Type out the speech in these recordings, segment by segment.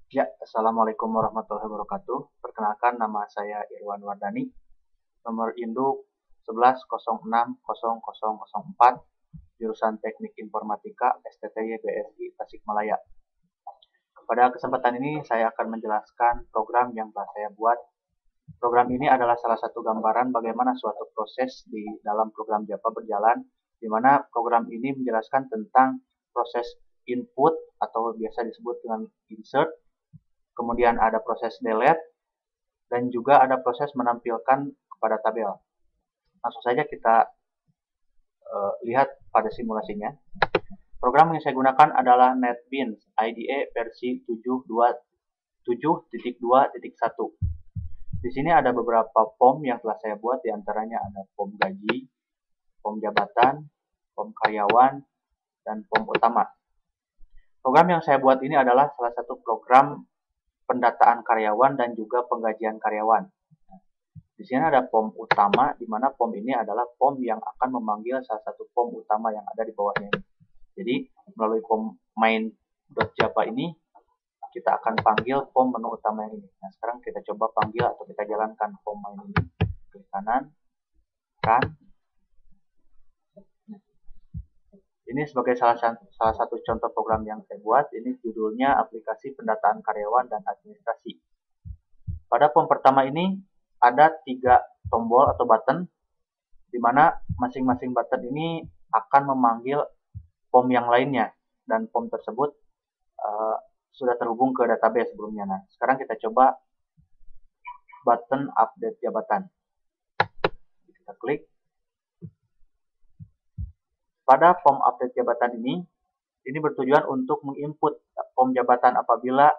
Ya, Assalamualaikum warahmatullahi wabarakatuh. Perkenalkan, nama saya Irwan Wardani, nomor induk 11060004, jurusan Teknik Informatika STTY BSI Tasikmalaya. Pada kesempatan ini saya akan menjelaskan program yang telah saya buat. Program ini adalah salah satu gambaran bagaimana suatu proses di dalam program Java berjalan, di mana program ini menjelaskan tentang proses input atau biasa disebut dengan insert, kemudian ada proses delete, dan juga ada proses menampilkan kepada tabel. Langsung saja kita lihat pada simulasinya. Program yang saya gunakan adalah NetBeans IDE versi 7.2.1. Di sini ada beberapa form yang telah saya buat, diantaranya ada form gaji, form jabatan, form karyawan, dan form utama. Program yang saya buat ini adalah salah satu program pendataan karyawan dan juga penggajian karyawan. Di sini ada form utama, di mana form ini adalah form yang akan memanggil salah satu form utama yang ada di bawahnya ini. Jadi melalui form main.java ini kita akan panggil form menu utama yang ini. Nah, sekarang kita coba panggil atau kita jalankan form main ini. Klik kanan, run. Ini sebagai salah satu contoh program yang saya buat. Ini judulnya aplikasi pendataan karyawan dan administrasi. Pada form pertama ini ada 3 tombol atau button, di mana masing-masing button ini akan memanggil form yang lainnya, dan form tersebut sudah terhubung ke database sebelumnya. Nah, sekarang kita coba button update jabatan. Kita klik. Pada form update jabatan ini bertujuan untuk menginput form jabatan apabila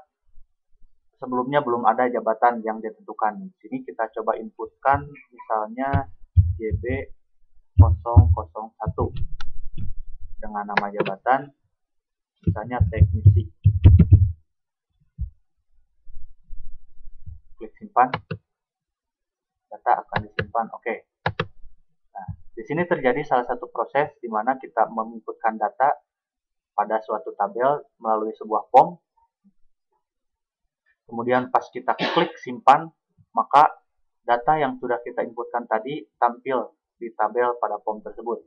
sebelumnya belum ada jabatan yang ditentukan. Di sini kita coba inputkan misalnya JB001 dengan nama jabatan misalnya teknisi. Klik simpan. Data akan disimpan. Oke. Nah, di sini terjadi salah satu proses di mana kita menginputkan data pada suatu tabel melalui sebuah form. Kemudian pas kita klik simpan, maka data yang sudah kita inputkan tadi tampil di tabel pada form tersebut.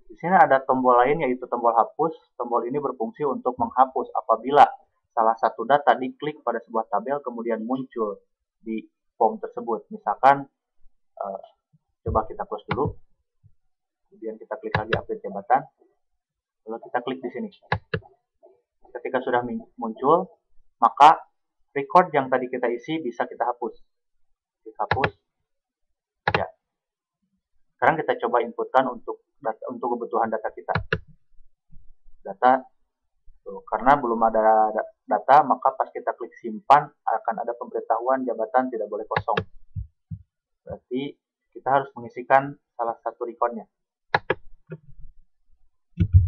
Di sini ada tombol lain, yaitu tombol hapus. Tombol ini berfungsi untuk menghapus apabila salah satu data diklik pada sebuah tabel kemudian muncul di form tersebut. Misalkan coba kita close dulu, kemudian kita klik lagi update jabatan, lalu kita klik di sini. Ketika sudah muncul, maka record yang tadi kita isi bisa kita hapus. Klik hapus. Ya. Sekarang kita coba inputkan untuk kebutuhan data kita. Data karena belum ada data, maka pas kita klik simpan akan ada pemberitahuan jabatan tidak boleh kosong. Berarti kita harus mengisikan salah satu recordnya.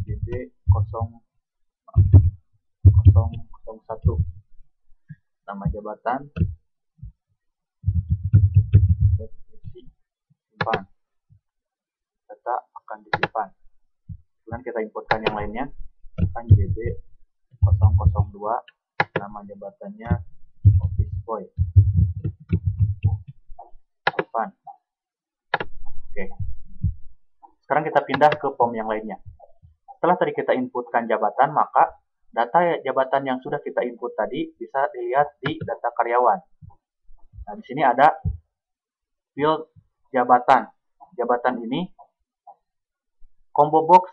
JB001 nama jabatan, simpan. Data akan disimpan. Kemudian kita inputkan yang lainnya, kan JB002 nama jabatannya office boy. Simpan. Oke. Sekarang kita pindah ke form yang lainnya. Setelah tadi kita inputkan jabatan, maka data jabatan yang sudah kita input tadi bisa dilihat di data karyawan. Nah, di sini ada field jabatan. Jabatan ini, combo box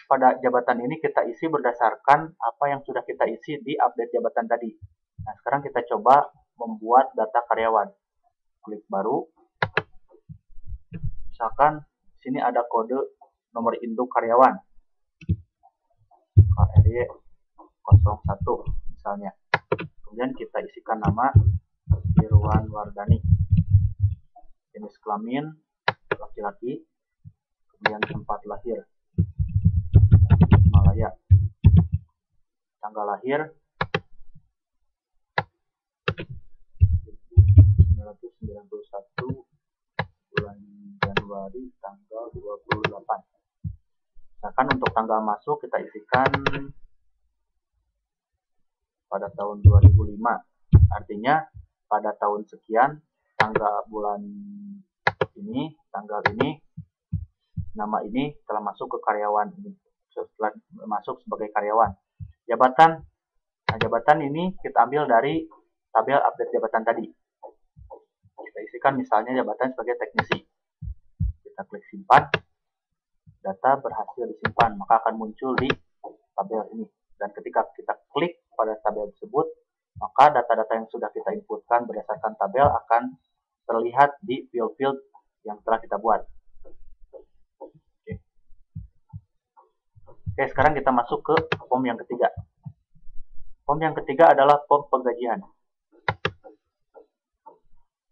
pada jabatan ini kita isi berdasarkan apa yang sudah kita isi di update jabatan tadi. Nah, sekarang kita coba membuat data karyawan. Klik baru. Misalkan di sini ada kode nomor induk karyawan. KRY 01 misalnya. Kemudian kita isikan nama Irwan Wardani. Jenis kelamin laki-laki. Kemudian tempat lahir Malaya. Tanggal lahir 1991 bulan Januari tanggal 28. Misalkan untuk tanggal masuk kita isikan pada tahun 2005. Artinya pada tahun sekian, bulan ini, tanggal ini, nama ini telah masuk ke karyawan ini, setelah masuk sebagai karyawan. Jabatan, nah jabatan ini kita ambil dari tabel update jabatan tadi. Kita isikan misalnya jabatan sebagai teknisi. Kita klik simpan, data berhasil disimpan, maka akan muncul di tabel ini. Dan ketika kita klik pada tabel tersebut, maka data-data yang sudah kita inputkan berdasarkan tabel akan terlihat di field-field yang telah kita buat. Oke, sekarang kita masuk ke form yang ketiga. Form yang ketiga adalah form penggajian.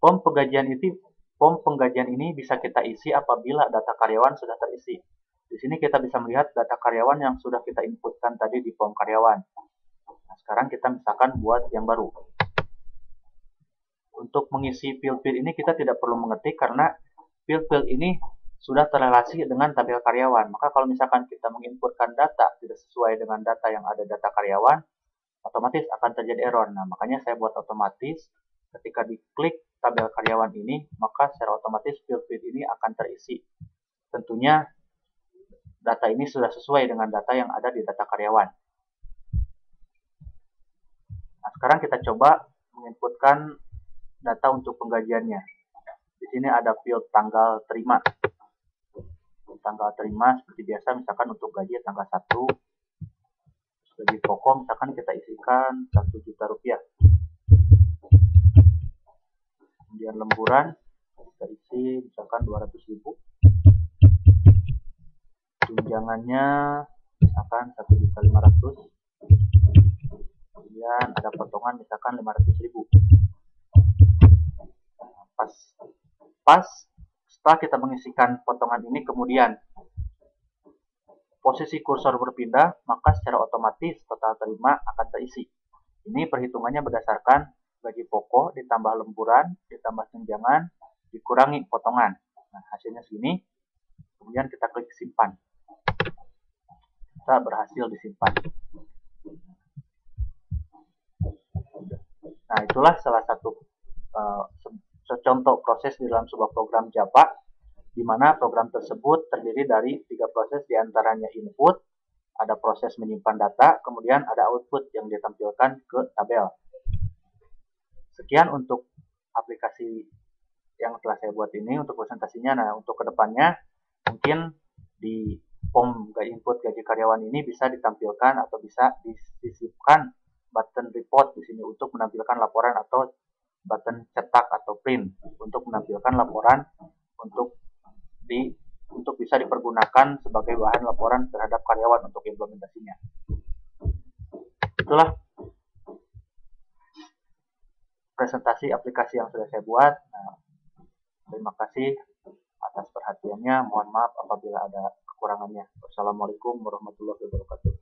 Form penggajian ini bisa kita isi apabila data karyawan sudah terisi. Di sini kita bisa melihat data karyawan yang sudah kita inputkan tadi di form karyawan. Nah, sekarang kita misalkan buat yang baru. Untuk mengisi field-field ini kita tidak perlu mengetik karena field-field ini sudah terrelasi dengan tabel karyawan. Maka kalau misalkan kita menginputkan data tidak sesuai dengan data yang ada data karyawan, otomatis akan terjadi error. Nah, makanya saya buat otomatis ketika diklik tabel karyawan ini, maka secara otomatis field-field ini akan terisi. Tentunya data ini sudah sesuai dengan data yang ada di data karyawan. Nah, sekarang kita coba menginputkan data untuk penggajiannya. Di sini ada field tanggal terima. Tanggal terima seperti biasa, misalkan untuk gaji tanggal 1. Gaji pokok misalkan kita isikan 1 juta rupiah. Kemudian lemburan kita isi misalkan 200.000. Tunjangannya misalkan 1.500.000. Kemudian ada potongan misalkan 500.000. Pas setelah kita mengisikan potongan ini, kemudian posisi kursor berpindah, maka secara otomatis total terima akan terisi. Ini perhitungannya berdasarkan gaji pokok ditambah lemburan ditambah tunjangan dikurangi potongan. Nah, hasilnya segini. Kemudian kita klik simpan. Kita berhasil disimpan. Nah, itulah salah satu contoh proses di dalam sebuah program Java, di mana program tersebut terdiri dari 3 proses, diantaranya input, ada proses menyimpan data, kemudian ada output yang ditampilkan ke tabel. Sekian untuk aplikasi yang telah saya buat ini untuk presentasinya. Nah, untuk kedepannya mungkin di form input gaji karyawan ini bisa ditampilkan atau bisa disisipkan button report di sini untuk menampilkan laporan, atau button cetak atau print untuk menampilkan laporan untuk bisa dipergunakan sebagai bahan laporan terhadap karyawan untuk implementasinya. Itulah presentasi aplikasi yang sudah saya buat. Nah, terima kasih atas perhatiannya. Mohon maaf apabila ada kekurangannya. Wassalamualaikum warahmatullahi wabarakatuh.